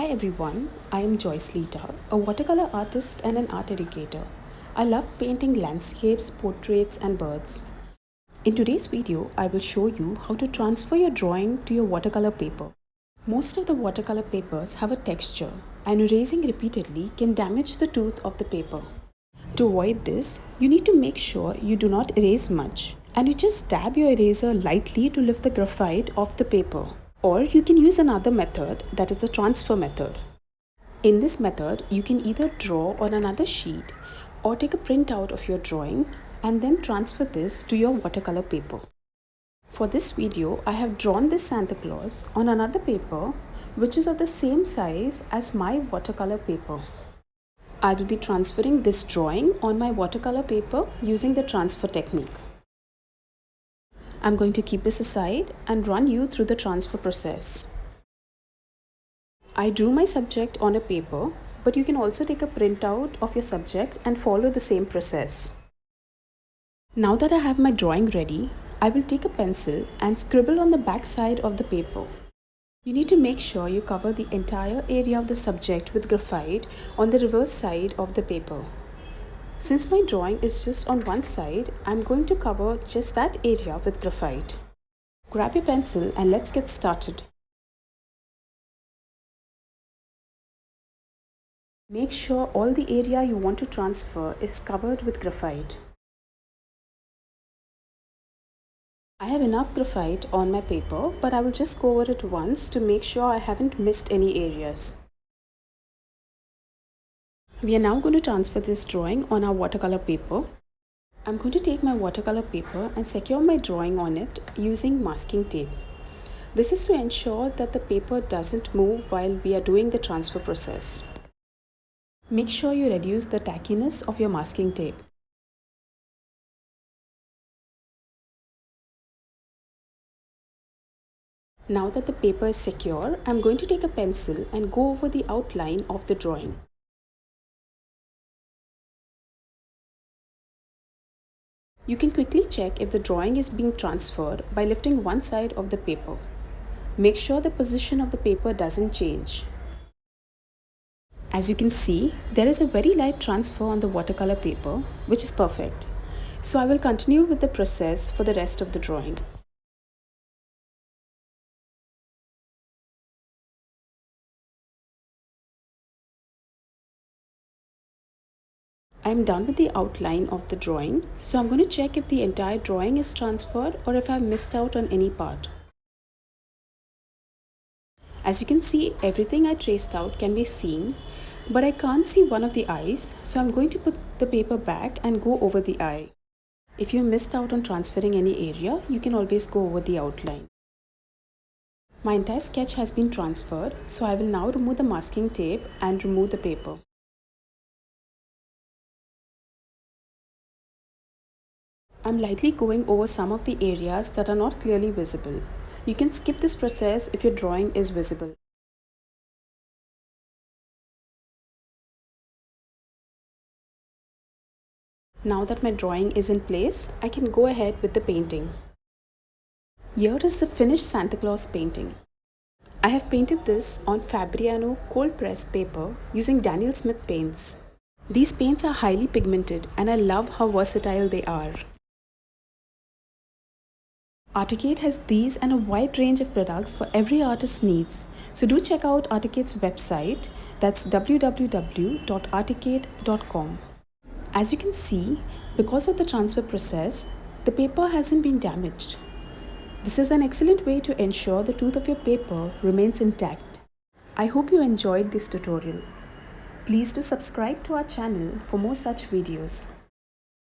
Hi everyone, I am Joyslita, a watercolor artist and an art educator. I love painting landscapes, portraits and birds. In today's video, I will show you how to transfer your drawing to your watercolor paper. Most of the watercolor papers have a texture and erasing repeatedly can damage the tooth of the paper. To avoid this, you need to make sure you do not erase much and you just dab your eraser lightly to lift the graphite off the paper. Or you can use another method, that is the transfer method. In this method, you can either draw on another sheet or take a printout of your drawing and then transfer this to your watercolor paper. For this video, I have drawn this Santa Claus on another paper which is of the same size as my watercolor paper. I will be transferring this drawing on my watercolor paper using the transfer technique. I'm going to keep this aside and run you through the transfer process. I drew my subject on a paper, but you can also take a printout of your subject and follow the same process. Now that I have my drawing ready, I will take a pencil and scribble on the back side of the paper. You need to make sure you cover the entire area of the subject with graphite on the reverse side of the paper. Since my drawing is just on one side, I'm going to cover just that area with graphite. Grab your pencil and let's get started. Make sure all the area you want to transfer is covered with graphite. I have enough graphite on my paper, but I will just go over it once to make sure I haven't missed any areas. We are now going to transfer this drawing on our watercolor paper. I'm going to take my watercolor paper and secure my drawing on it using masking tape. This is to ensure that the paper doesn't move while we are doing the transfer process. Make sure you reduce the tackiness of your masking tape. Now that the paper is secure, I'm going to take a pencil and go over the outline of the drawing. You can quickly check if the drawing is being transferred by lifting one side of the paper. Make sure the position of the paper doesn't change. As you can see, there is a very light transfer on the watercolor paper, which is perfect. So I will continue with the process for the rest of the drawing. I am done with the outline of the drawing, so I'm going to check if the entire drawing is transferred or if I've missed out on any part. As you can see, everything I traced out can be seen, but I can't see one of the eyes, so I'm going to put the paper back and go over the eye. If you missed out on transferring any area, you can always go over the outline. My entire sketch has been transferred, so I will now remove the masking tape and remove the paper. I'm lightly going over some of the areas that are not clearly visible. You can skip this process if your drawing is visible. Now that my drawing is in place, I can go ahead with the painting. Here is the finished Santa Claus painting. I have painted this on Fabriano cold pressed paper using Daniel Smith paints. These paints are highly pigmented and I love how versatile they are. Artikate has these and a wide range of products for every artist's needs. So do check out Artikate's website, that's www.artikate.com. As you can see, because of the transfer process, the paper hasn't been damaged. This is an excellent way to ensure the tooth of your paper remains intact. I hope you enjoyed this tutorial. Please do subscribe to our channel for more such videos.